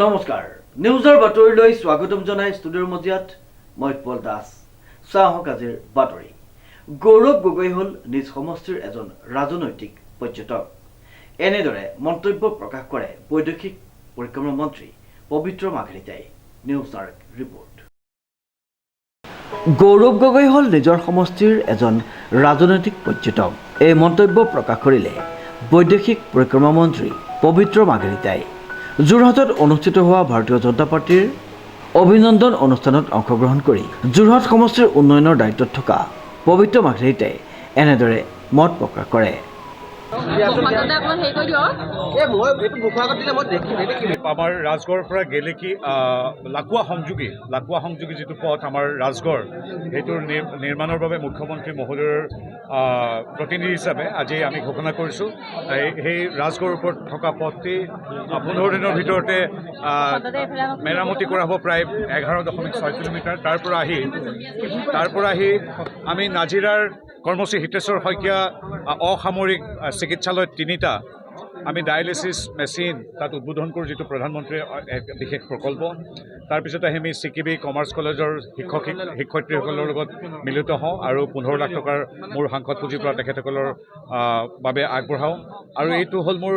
নমস্কাৰ নিউজৰ বাতৰিলৈ স্বাগতম জনাই ষ্টুডিঅ'ৰ মজিয়াত মই উৎপল দাস। চাহক আজিৰ বাতৰি। গৌৰৱ গগৈ হ'ল নিজ সমষ্টিৰ এজন ৰাজনৈতিক পৰ্যটক। এনেদৰে মন্তব্য প্ৰকাশ কৰে বৈদেশিক পৰিক্ৰমা মন্ত্ৰী পবিত্ৰ মাঘেৰিটাই। News direct report. Gaurav Gogoi হ'ল নিজৰ সমষ্টিৰ এজন ৰাজনৈতিক পৰ্যটক। এই মন্তব্য প্ৰকাশ কৰিলে বৈদেশিক পৰিক্ৰমা মন্ত্ৰী পবিত্ৰ মাঘেৰিটাই। যোৰহাটত অনুষ্ঠিত হোৱা ভাৰতীয় জনতা পাৰ্টিৰ অভিনন্দন অনুষ্ঠানত অংশগ্ৰহণ কৰি যোৰহাট সমষ্টিৰ উন্নয়নৰ দায়িত্বত থকা পবিত্ৰ মাঘেৰিটাই এনেদৰে মত প্ৰকাশ কৰে। আমাৰ ৰাজগড়ৰ পৰা গেলেকী লাকুৱা সংযোগী যিটো পথ আমাৰ ৰাজগড়, সেইটোৰ নিৰ্মাণৰ বাবে মুখ্যমন্ত্ৰী মহোদয়ৰ প্ৰতিনিধি হিচাপে আজি আমি ঘোষণা কৰিছোঁ। সেই ৰাজগড়ৰ ওপৰত থকা পথটি 15 দিনৰ ভিতৰতে মেৰামতি কৰা হ'ব, প্ৰায় 11.6 কিলোমিটাৰ। তাৰ পৰা আহি আমি নাজিৰাৰ কৰ্মশ্ৰী হিতেশ্বৰ শইকীয়া অসামৰিক চিকিৎসালয় 3টা আমি ডায়েলিচিছ মেচিন তাত উদ্বোধন কৰোঁ, যিটো প্ৰধানমন্ত্ৰীৰ এক বিশেষ প্ৰকল্প। তাৰপিছত আহি আমি CKB কমাৰ্চ কলেজৰ শিক্ষয়িত্ৰীসকলৰ লগত মিলিত হওঁ আৰু 15 লাখ টকাৰ মোৰ সাংসদ পুঁজিৰ পৰা তেখেতসকলৰ বাবে আগবঢ়াওঁ। আৰু এইটো হ'ল মোৰ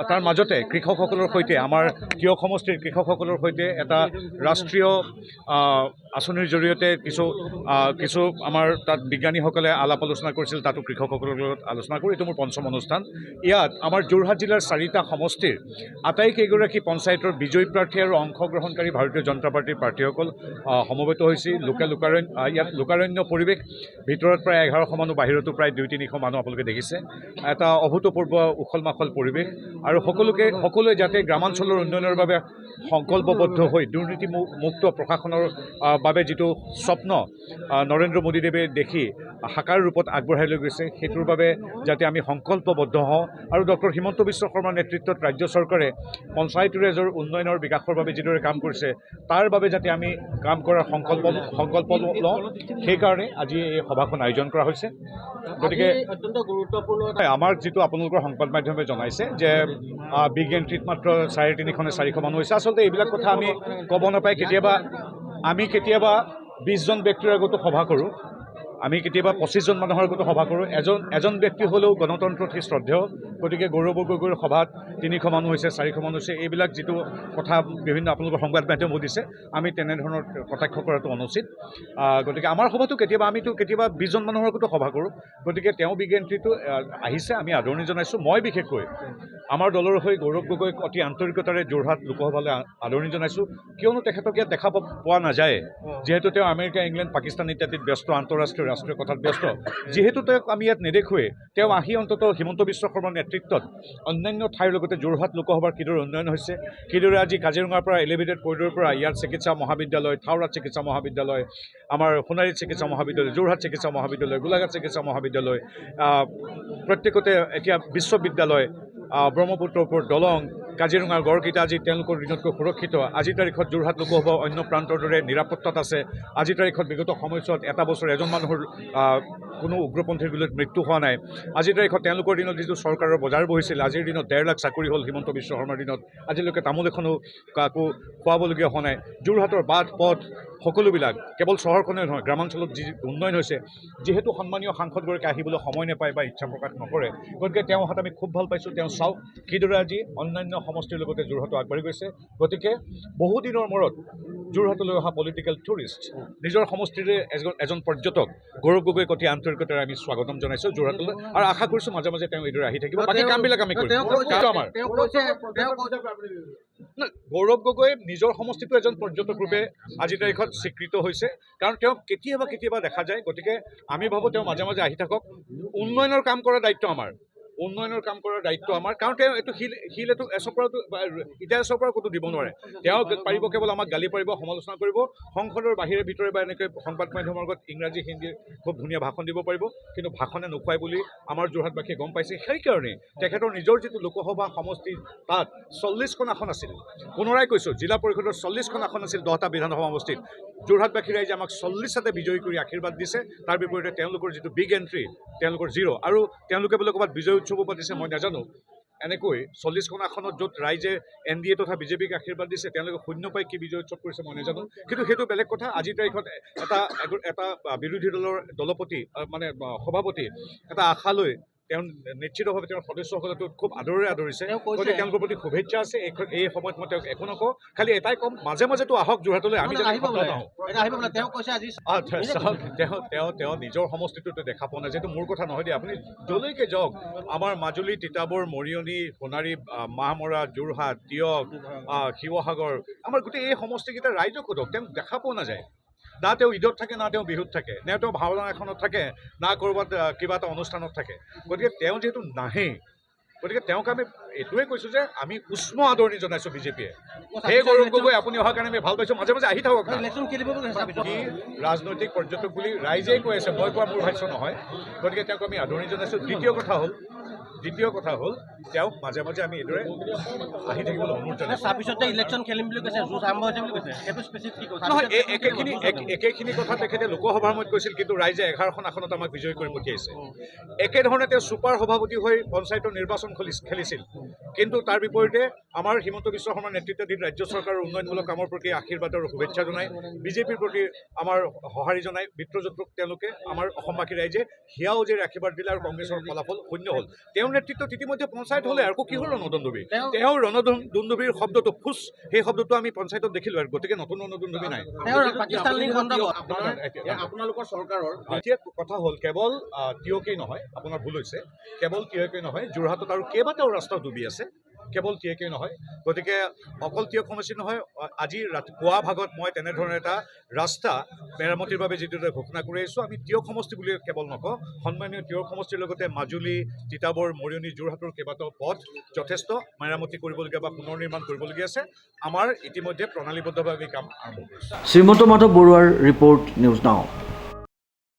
তাৰ মাজতে কৃষকসকলৰ সৈতে, আমাৰ কিয় সমষ্টিৰ কৃষকসকলৰ সৈতে এটা ৰাষ্ট্ৰীয় আঁচনিৰ জৰিয়তে কিছু আমাৰ তাত বিজ্ঞানীসকলে আলাপ আলোচনা কৰিছিল, তাতো কৃষকসকলৰ লগত আলোচনা কৰি এইটো মোৰ পঞ্চম অনুষ্ঠান। ইয়াত আমাৰ যোৰহাট জিলাৰ 4টা সমষ্টিৰ আটাইকেইগৰাকী পঞ্চায়তৰ বিজয়ী প্ৰাৰ্থী আৰু অংশগ্ৰহণকাৰী ভাৰতীয় জনতা পাৰ্টীৰ প্ৰাৰ্থীসকল সমবেত হৈছে। ইয়াত লোকাৰণ্য পৰিৱেশ, ভিতৰত প্ৰায় 1100 মানুহ, বাহিৰতো প্ৰায় 200-300 মানুহ আপোনালোকে দেখিছে। এটা অভূতপূৰ্ব উখল মাখল পৰিৱেশ আৰু সকলোৱে যাতে গ্ৰামাঞ্চলৰ উন্নয়নৰ বাবে সংকল্পবদ্ধ হৈ দুৰ্নীতিমুক্ত প্ৰশাসনৰ বাবে যিটো স্বপ্ন নৰেন্দ্ৰ মোদীদেৱে দেখি সাকাৰ ৰূপত আগবঢ়াই লৈ গৈছে, সেইটোৰ বাবে যাতে আমি সংকল্পবদ্ধ হওঁ। আৰু ডক্টৰ হিমন্ত বিশ্ব শৰ্মাৰ নেতৃত্বত ৰাজ্য চৰকাৰে পঞ্চায়ত ৰাজৰ উন্নয়নৰ বিকাশৰ বাবে যিদৰে কাম কৰিছে, তাৰ বাবে যাতে আমি কাম কৰাৰ সংকল্প লওঁ, সেইকাৰণে আজি এই সভাখন আয়োজন কৰা হৈছে। গতিকে অত্যন্ত গুৰুত্বপূৰ্ণ আমাৰ যিটো আপোনালোকৰ সংবাদ মাধ্যমে জনাইছে যে বিগ এণ্ট্ৰিত মাত্ৰ 350-400 মানুহ হৈছে। আচলতে এইবিলাক কথা আমি ক'ব নাপায়। আমি কেতিয়াবা 20 জন ব্যক্তিৰ আগতো সভা কৰোঁ, আমি কেতিয়াবা 25 জন মানুহৰ আগতো সভা কৰোঁ। এজন ব্যক্তি হ'লেও গণতন্ত্ৰত সি শ্ৰদ্ধেয়। গতিকে গৌৰৱ গগৈৰ সভাত 300 মানুহ হৈছে, 400 মানুহ হৈছে, এইবিলাক যিটো কথা বিভিন্ন আপোনালোকৰ সংবাদ মাধ্যম দিছে, আমি তেনেধৰণৰ কটাক্ষ কৰাটো অনুচিত। গতিকে আমাৰ সভাটো কেতিয়াবা 20 জন মানুহৰ আগতো সভা কৰোঁ। গতিকে তেওঁ বিগ এণ্ট্ৰিটো আহিছে, আমি আদৰণি জনাইছোঁ। মই বিশেষকৈ আমাৰ দলৰ হৈ গৌৰৱ গগৈক অতি আন্তৰিকতাৰে যোৰহাট লোকসভালৈ আদৰণি জনাইছোঁ, কিয়নো তেখেতক ইয়াত দেখা পোৱা নাযায়। যিহেতু তেওঁ আমেৰিকা, ইংলেণ্ড, পাকিস্তান ইত্যাদিত ব্যস্ত, ৰাষ্ট্ৰীয় কথাত ব্যস্ত। যিহেতু তেওঁক আমি ইয়াত নেদেখোৱে, তেওঁ আহি অন্ততঃ হিমন্ত বিশ্ব শৰ্মাৰ নেতৃত্বত অন্যান্য ঠাইৰ লগতে যোৰহাট লোকসভাৰ কিদৰে উন্নয়ন হৈছে, কিদৰে আজি কাজিৰঙাৰ পৰা এলিভেটেড কৰিডৰৰ পৰা ইয়াৰ চিকিৎসা মহাবিদ্যালয়, থাওৰাত চিকিৎসা মহাবিদ্যালয়, আমাৰ সোণাৰীত চিকিৎসা মহাবিদ্যালয়, যোৰহাট চিকিৎসা মহাবিদ্যালয়, গোলাঘাট চিকিৎসা মহাবিদ্যালয়, প্ৰত্যেকতে এতিয়া বিশ্ববিদ্যালয়, ব্ৰহ্মপুত্ৰৰ ওপৰত দলং, কাজিৰঙাৰ গড়কেইটা আজি তেওঁলোকৰ দিনতকৈ সুৰক্ষিত। আজিৰ তাৰিখত যোৰহাট লোকসভা অন্য প্ৰান্তৰ দৰে নিৰাপত্তাত আছে। আজিৰ তাৰিখত বিগত সময়ছোৱাত এটা বছৰ এজন মানুহৰ কোনো উগ্ৰপন্থীৰ বিৰুদ্ধে মৃত্যু হোৱা নাই। আজিৰ তাৰিখত তেওঁলোকৰ দিনত যিটো চৰকাৰৰ বজাৰ বহিছিল, আজিৰ দিনত 1.5 লাখ চাকৰি হ'ল হিমন্ত বিশ্ব শৰ্মাৰ দিনত। আজিলৈকে তামোল এখনো কাকো খুৱাবলগীয়া হোৱা নাই। যোৰহাটৰ বাট পথ সকলোবিলাক, কেৱল চহৰখনেই নহয়, গ্ৰামাঞ্চলত যি উন্নয়ন হৈছে, যিহেতু সন্মানীয় সাংসদগৰাকী আহিবলৈ সময় নাপায় বা ইচ্ছা প্ৰকাশ নকৰে, গতিকে তেওঁ অহাত আমি খুব ভাল পাইছোঁ। তেওঁ চাওক কিদৰে আজি অন্যান্য সমষ্টিৰ লগতে যোৰহাটো আগবাঢ়ি গৈছে। গতিকে বহুদিনৰ মূৰত যোৰহাটলৈ অহা পলিটিকেল টুৰিষ্ট, নিজৰ সমষ্টিৰে এজন পৰ্যটক গৌৰৱ গগৈক অতি আন্তৰিকতাৰে আমি স্বাগতম জনাইছোঁ যোৰহাটলৈ, আৰু আশা কৰিছোঁ মাজে মাজে তেওঁ এইদৰে আহি থাকিব। বাকী কামবিলাক আমি কৰিম। গৌৰৱ গগৈ নিজৰ সমষ্টিটো এজন পৰ্যটক ৰূপে আজিৰ তাৰিখত স্বীকৃত হৈছে, কাৰণ তেওঁক কেতিয়াবা দেখা যায়। গতিকে আমি ভাবোঁ তেওঁ মাজে মাজে আহি থাকক। উন্নয়নৰ কাম কৰাৰ দায়িত্ব আমাৰ, কাৰণ তেওঁ এইটো শিল এইটো এচৰ পৰা ক'তো দিব নোৱাৰে। তেওঁ পাৰিব কেৱল আমাক গালি পাৰিব, সমালোচনা কৰিব। সংসদৰ বাহিৰে ভিতৰে বা এনেকৈ সংবাদ মাধ্যমৰ আগত ইংৰাজী হিন্দী খুব ধুনীয়া ভাষণ দিব পাৰিব, কিন্তু ভাষণে নোখোৱাই বুলি আমাৰ যোৰহাটবাসীয়ে গম পাইছে। সেইকাৰণে তেখেতৰ নিজৰ যিটো লোকসভা সমষ্টি, তাত 40খন আসন আছিল। পুনৰাই কৈছোঁ, জিলা পৰিষদৰ 40খন আসন আছিল 10টা বিধানসভা সমষ্টিত। যোৰহাটবাসী ৰাইজে আমাক 40টাতে বিজয়ী কৰি আশীৰ্বাদ দিছে। তাৰ বিপৰীতে তেওঁলোকৰ যিটো বিগ এণ্ট্ৰি, তেওঁলোকৰ 0। আৰু তেওঁলোকে বোলে ক'ৰবাত বিজয় উৎসৱো পাতিছে, মই নাজানো। এনেকৈ 40খন আসনত য'ত ৰাইজে NDA তথা বিজেপিক আশীৰ্বাদ দিছে তেওঁলোকে শূন্য পাই কি বিজয় উৎসৱ কৰিছে মই নাজানো কিন্তু সেইটো বেলেগ কথা আজিৰ তাৰিখত এটা বিৰোধী দলৰ দলপতি মানে সভাপতি এটা আশা লৈ তেওঁ নিশ্চিতভাৱে তেওঁৰ সদস্যসকলেতো খুব আদৰেৰে আদৰিছে গতিকে তেওঁলোকৰ প্ৰতি শুভেচ্ছা আছে এই সময়ত মই তেওঁক একো নকওঁ খালি এটাই ক'ম মাজে মাজেতো আহক যোৰহাটলৈ আমি তেওঁ নিজৰ সমষ্টিটোতে দেখা পোৱা নাই যিহেতু মোৰ কথা নহয় দেই আপুনি যলৈকে যাওক আমাৰ মাজুলী তিতাবৰ মৰিয়নি সোণাৰী মাহমৰা যোৰহাট তিয়ক শিৱসাগৰ আমাৰ গোটেই এই সমষ্টিকেইটা ৰাইজক সোধক তেওঁক দেখা পোৱা নাযায় না তেওঁ ঈদত থাকে না তেওঁ বিহুত থাকে নে তেওঁ ভাওনা এখনত থাকে না ক'ৰবাত কিবা এটা অনুষ্ঠানত থাকে গতিকে তেওঁ যিহেতু নাহে গতিকে তেওঁক আমি এইটোৱে কৈছোঁ যে আমি উষ্ম আদৰণি জনাইছোঁ বিজেপিয়ে সেই গৌৰৱ গগৈ আপুনি অহাৰ কাৰণে আমি ভাল পাইছোঁ মাজে মাজে আহি থাকক কি ৰাজনৈতিক পৰ্যটক বুলি ৰাইজেই কৈ আছে মই কোৱা মোৰ ভাষ্য নহয় গতিকে তেওঁক আমি আদৰণি জনাইছোঁ দ্বিতীয় কথা হ'ল তেওঁক মাজে মাজে আমি এইদৰে আহি থাকিবলৈ অনুৰোধ জনাইছোঁ তাৰপিছতে ইলেকশ্যন খেলিম বুলি কৈছে যুঁজ আৰম্ভ হৈছে বুলি কৈছে সেইটো স্পেচিফিক নহয় একেখিনি কথা তেখেতে লোকসভাৰ সময়ত কৈছিল কিন্তু ৰাইজে 11খন আসনত আমাক বিজয়ী কৰি পঠিয়াইছে একেধৰণে তেওঁ ছুপাৰ সভাপতি হৈ পঞ্চায়তৰ নিৰ্বাচন খেলিছিল কিন্তু তাৰ বিপৰীতে আমাৰ হিমন্ত বিশ্ব শৰ্মাৰ নেতৃত্বাধীন ৰাজ্য চৰকাৰৰ উন্নয়নমূলক কামৰ প্ৰতি আশীৰ্বাদ আৰু শুভেচ্ছা জনাই বিজেপিৰ প্ৰতি আমাৰ সঁহাৰি জনাই মিত্ৰজোঁটক তেওঁলোকে আমাৰ অসমবাসী ৰাইজে হিয়া উজেৰে আশীৰ্বাদ দিলে আৰু কংগ্ৰেছৰ ফলাফল শূন্য হ'ল তেওঁৰ নেতৃত্বত ইতিমধ্যে পঞ্চায়ত হ'লে আৰু কিহৰ ৰণদণ্ডবী তেওঁৰ ৰণদণ্ডবীৰ শব্দটো ফুচ সেই শব্দটো আমি পঞ্চায়তত দেখিলোঁ আৰু গতিকে নতুন ৰণদণ্ডবী নাই আপোনালোকৰ চৰকাৰৰ এতিয়া কথা হ'ল কেৱল তিয়কেই নহয় আপোনাৰ ভুল হৈছে কেৱল তিয়কেই নহয় যোৰহাটত আৰু কেইবাটাও ৰাস্তা ডুবি আছে কেৱল তিয়কেই নহয় গতিকে অকল তিয়ক সমষ্টি নহয় আজি পুৱা ভাগত মই তেনেধৰণৰ এটা ৰাস্তা মেৰামতিৰ বাবে যিটো ঘোষণা কৰি আহিছোঁ আমি তিয়ক সমষ্টি বুলি কেৱল নকওঁ সন্মানীয় তিয়ক সমষ্টিৰ লগতে মাজুলী তিতাবৰ মৰিয়নি যোৰহাটৰ কেইবাটাও পথ যথেষ্ট মেৰামতি কৰিবলগীয়া বা পুনৰ নিৰ্মাণ কৰিবলগীয়া আছে আমাৰ ইতিমধ্যে প্ৰণালীবদ্ধভাৱে কাম আৰম্ভ কৰিছে শ্ৰীমন্ত মাধৱ বৰুৱাৰ ৰিপৰ্ট নিউজ নাও।